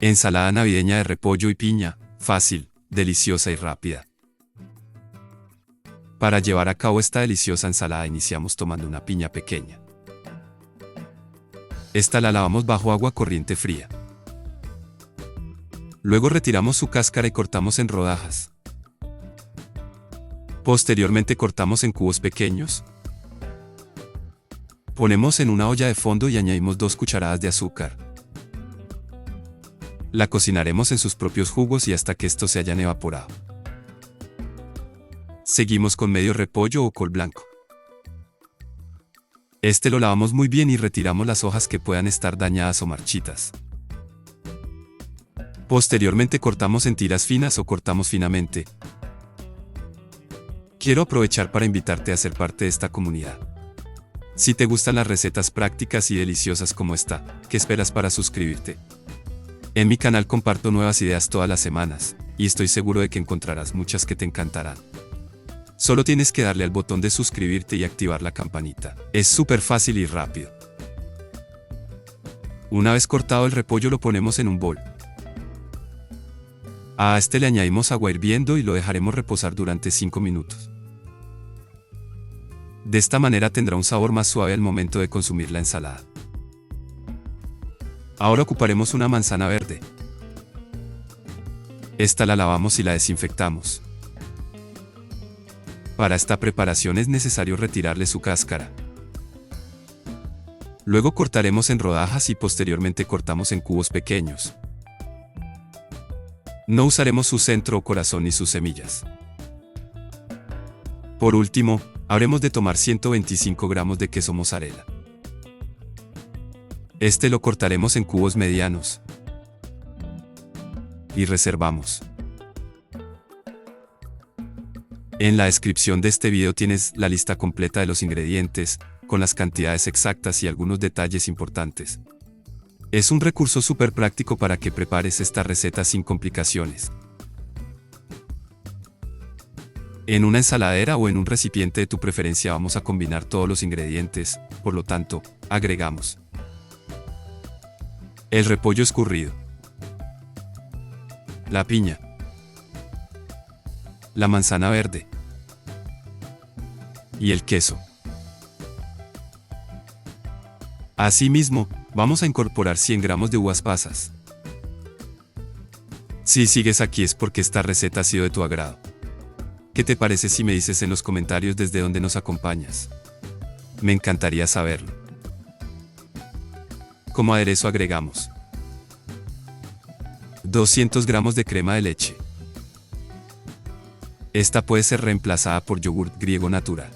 Ensalada navideña de repollo y piña, fácil, deliciosa y rápida. Para llevar a cabo esta deliciosa ensalada iniciamos tomando una piña pequeña. Esta la lavamos bajo agua corriente fría. Luego retiramos su cáscara y cortamos en rodajas. Posteriormente cortamos en cubos pequeños. Ponemos en una olla de fondo y añadimos 2 cucharadas de azúcar. La cocinaremos en sus propios jugos y hasta que estos se hayan evaporado. Seguimos con medio repollo o col blanco. Este lo lavamos muy bien y retiramos las hojas que puedan estar dañadas o marchitas. Posteriormente cortamos en tiras finas o cortamos finamente. Quiero aprovechar para invitarte a ser parte de esta comunidad. Si te gustan las recetas prácticas y deliciosas como esta, ¿qué esperas para suscribirte? En mi canal comparto nuevas ideas todas las semanas, y estoy seguro de que encontrarás muchas que te encantarán. Solo tienes que darle al botón de suscribirte y activar la campanita. Es súper fácil y rápido. Una vez cortado el repollo lo ponemos en un bol. A este le añadimos agua hirviendo y lo dejaremos reposar durante 5 minutos. De esta manera tendrá un sabor más suave al momento de consumir la ensalada. Ahora ocuparemos una manzana verde. Esta la lavamos y la desinfectamos. Para esta preparación es necesario retirarle su cáscara. Luego cortaremos en rodajas y posteriormente cortamos en cubos pequeños. No usaremos su centro o corazón ni sus semillas. Por último, habremos de tomar 125 gramos de queso mozzarella. Este lo cortaremos en cubos medianos. Y reservamos. En la descripción de este video tienes la lista completa de los ingredientes, con las cantidades exactas y algunos detalles importantes. Es un recurso súper práctico para que prepares esta receta sin complicaciones. En una ensaladera o en un recipiente de tu preferencia vamos a combinar todos los ingredientes, por lo tanto, agregamos el repollo escurrido, la piña, la manzana verde y el queso. Asimismo, vamos a incorporar 100 gramos de uvas pasas. Si sigues aquí es porque esta receta ha sido de tu agrado. ¿Qué te parece si me dices en los comentarios desde dónde nos acompañas? Me encantaría saberlo. Como aderezo agregamos 200 gramos de crema de leche. Esta puede ser reemplazada por yogurt griego natural.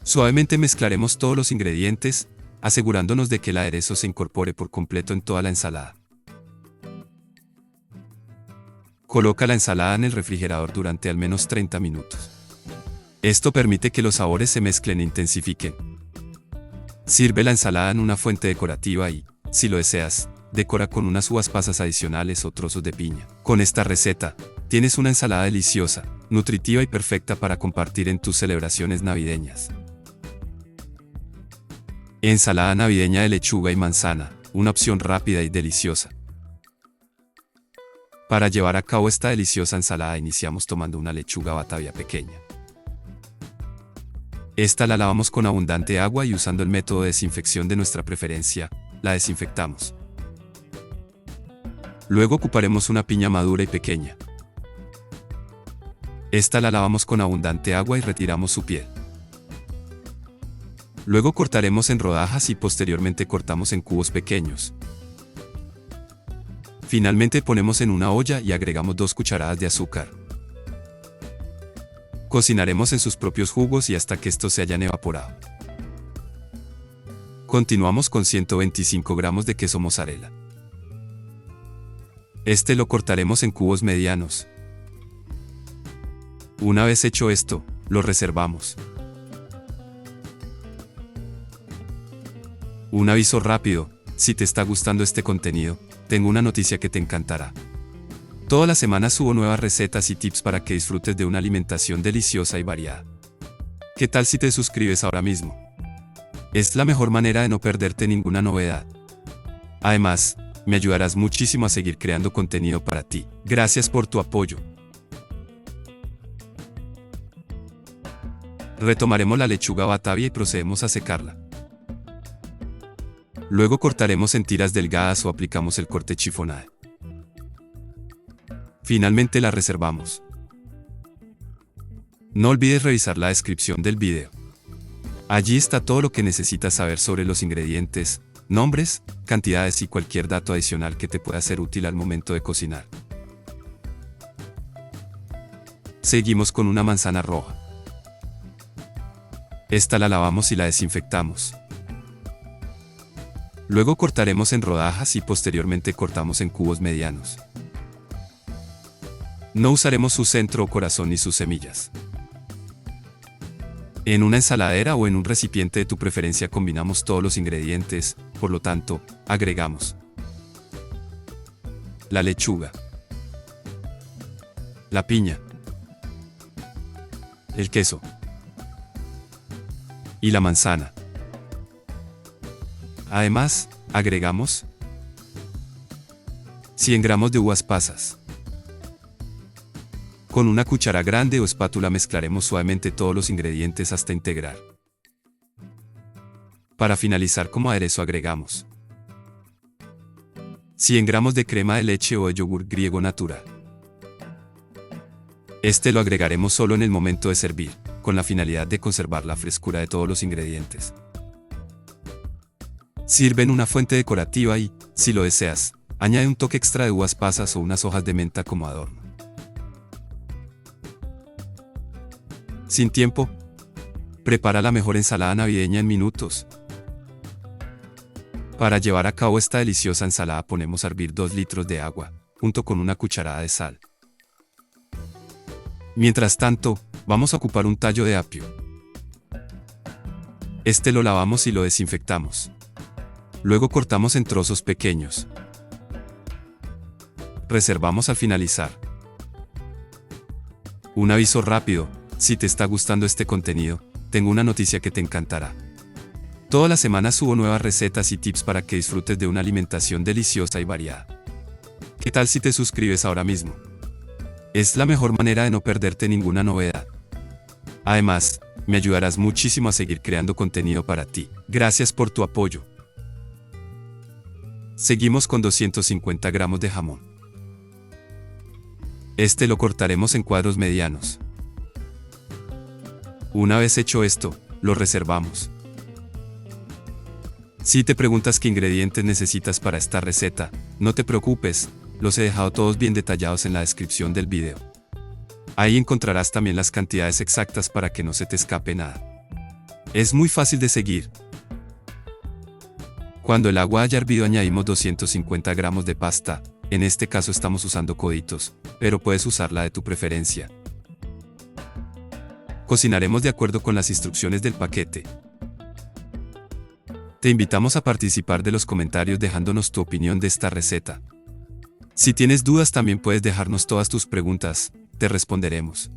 Suavemente mezclaremos todos los ingredientes, asegurándonos de que el aderezo se incorpore por completo en toda la ensalada. Coloca la ensalada en el refrigerador durante al menos 30 minutos. Esto permite que los sabores se mezclen e intensifiquen. Sirve la ensalada en una fuente decorativa y, si lo deseas, decora con unas uvas pasas adicionales o trozos de piña. Con esta receta, tienes una ensalada deliciosa, nutritiva y perfecta para compartir en tus celebraciones navideñas. Ensalada navideña de lechuga y manzana, una opción rápida y deliciosa. Para llevar a cabo esta deliciosa ensalada iniciamos tomando una lechuga batavia pequeña. Esta la lavamos con abundante agua y usando el método de desinfección de nuestra preferencia, la desinfectamos. Luego ocuparemos una piña madura y pequeña. Esta la lavamos con abundante agua y retiramos su piel. Luego cortaremos en rodajas y posteriormente cortamos en cubos pequeños. Finalmente ponemos en una olla y agregamos 2 cucharadas de azúcar. Cocinaremos en sus propios jugos y hasta que estos se hayan evaporado. Continuamos con 125 gramos de queso mozzarella. Este lo cortaremos en cubos medianos. Una vez hecho esto, lo reservamos. Un aviso rápido, si te está gustando este contenido, tengo una noticia que te encantará. Todas las semanas subo nuevas recetas y tips para que disfrutes de una alimentación deliciosa y variada. ¿Qué tal si te suscribes ahora mismo? Es la mejor manera de no perderte ninguna novedad. Además, me ayudarás muchísimo a seguir creando contenido para ti. Gracias por tu apoyo. Retomaremos la lechuga batavia y procedemos a secarla. Luego cortaremos en tiras delgadas o aplicamos el corte chiffonade. Finalmente la reservamos. No olvides revisar la descripción del video. Allí está todo lo que necesitas saber sobre los ingredientes, nombres, cantidades y cualquier dato adicional que te pueda ser útil al momento de cocinar. Seguimos con una manzana roja. Esta la lavamos y la desinfectamos. Luego cortaremos en rodajas y posteriormente cortamos en cubos medianos. No usaremos su centro o corazón ni sus semillas. En una ensaladera o en un recipiente de tu preferencia combinamos todos los ingredientes, por lo tanto, agregamos la lechuga, la piña, el queso y la manzana. Además, agregamos 100 gramos de uvas pasas. Con una cuchara grande o espátula mezclaremos suavemente todos los ingredientes hasta integrar. Para finalizar como aderezo agregamos 100 gramos de crema de leche o de yogur griego natural. Este lo agregaremos solo en el momento de servir, con la finalidad de conservar la frescura de todos los ingredientes. Sirve en una fuente decorativa y, si lo deseas, añade un toque extra de uvas pasas o unas hojas de menta como adorno. Sin tiempo, prepara la mejor ensalada navideña en minutos. Para llevar a cabo esta deliciosa ensalada ponemos a hervir 2 litros de agua, junto con una cucharada de sal. Mientras tanto, vamos a ocupar un tallo de apio. Este lo lavamos y lo desinfectamos. Luego cortamos en trozos pequeños. Reservamos al finalizar. Un aviso rápido. Si te está gustando este contenido, tengo una noticia que te encantará. Todas las semanas subo nuevas recetas y tips para que disfrutes de una alimentación deliciosa y variada. ¿Qué tal si te suscribes ahora mismo? Es la mejor manera de no perderte ninguna novedad. Además, me ayudarás muchísimo a seguir creando contenido para ti. Gracias por tu apoyo. Seguimos con 250 gramos de jamón. Este lo cortaremos en cuadros medianos. Una vez hecho esto, lo reservamos. Si te preguntas qué ingredientes necesitas para esta receta, no te preocupes, los he dejado todos bien detallados en la descripción del video. Ahí encontrarás también las cantidades exactas para que no se te escape nada. Es muy fácil de seguir. Cuando el agua haya hervido añadimos 250 gramos de pasta, en este caso estamos usando coditos, pero puedes usar la de tu preferencia. Cocinaremos de acuerdo con las instrucciones del paquete. Te invitamos a participar de los comentarios dejándonos tu opinión de esta receta. Si tienes dudas también puedes dejarnos todas tus preguntas, te responderemos.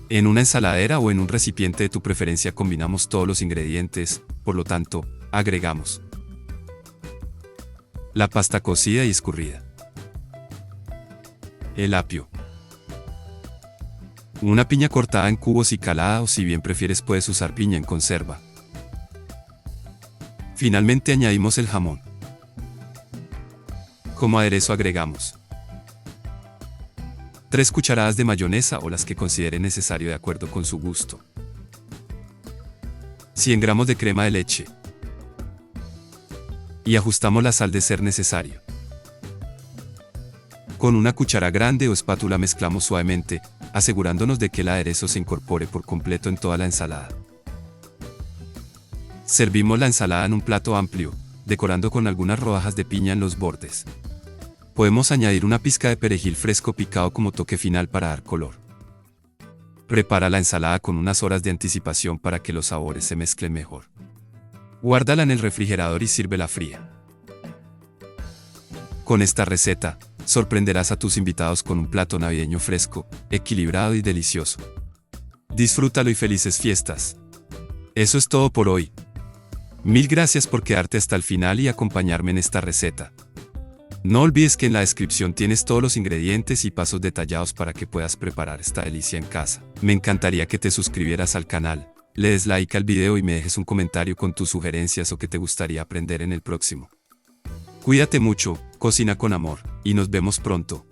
En una ensaladera o en un recipiente de tu preferencia combinamos todos los ingredientes, por lo tanto, agregamos la pasta cocida y escurrida, el apio, una piña cortada en cubos y calada o si bien prefieres puedes usar piña en conserva. Finalmente añadimos el jamón. Como aderezo agregamos 3 cucharadas de mayonesa o las que considere necesario de acuerdo con su gusto, 100 gramos de crema de leche y ajustamos la sal de ser necesario. Con una cuchara grande o espátula mezclamos suavemente, asegurándonos de que el aderezo se incorpore por completo en toda la ensalada. Servimos la ensalada en un plato amplio, decorando con algunas rodajas de piña en los bordes. Podemos añadir una pizca de perejil fresco picado como toque final para dar color. Prepara la ensalada con unas horas de anticipación para que los sabores se mezclen mejor. Guárdala en el refrigerador y sírvela fría. Con esta receta, sorprenderás a tus invitados con un plato navideño fresco, equilibrado y delicioso. Disfrútalo y felices fiestas. Eso es todo por hoy. Mil gracias por quedarte hasta el final y acompañarme en esta receta. No olvides que en la descripción tienes todos los ingredientes y pasos detallados para que puedas preparar esta delicia en casa. Me encantaría que te suscribieras al canal, le des like al video y me dejes un comentario con tus sugerencias o que te gustaría aprender en el próximo. Cuídate mucho, cocina con amor, y nos vemos pronto.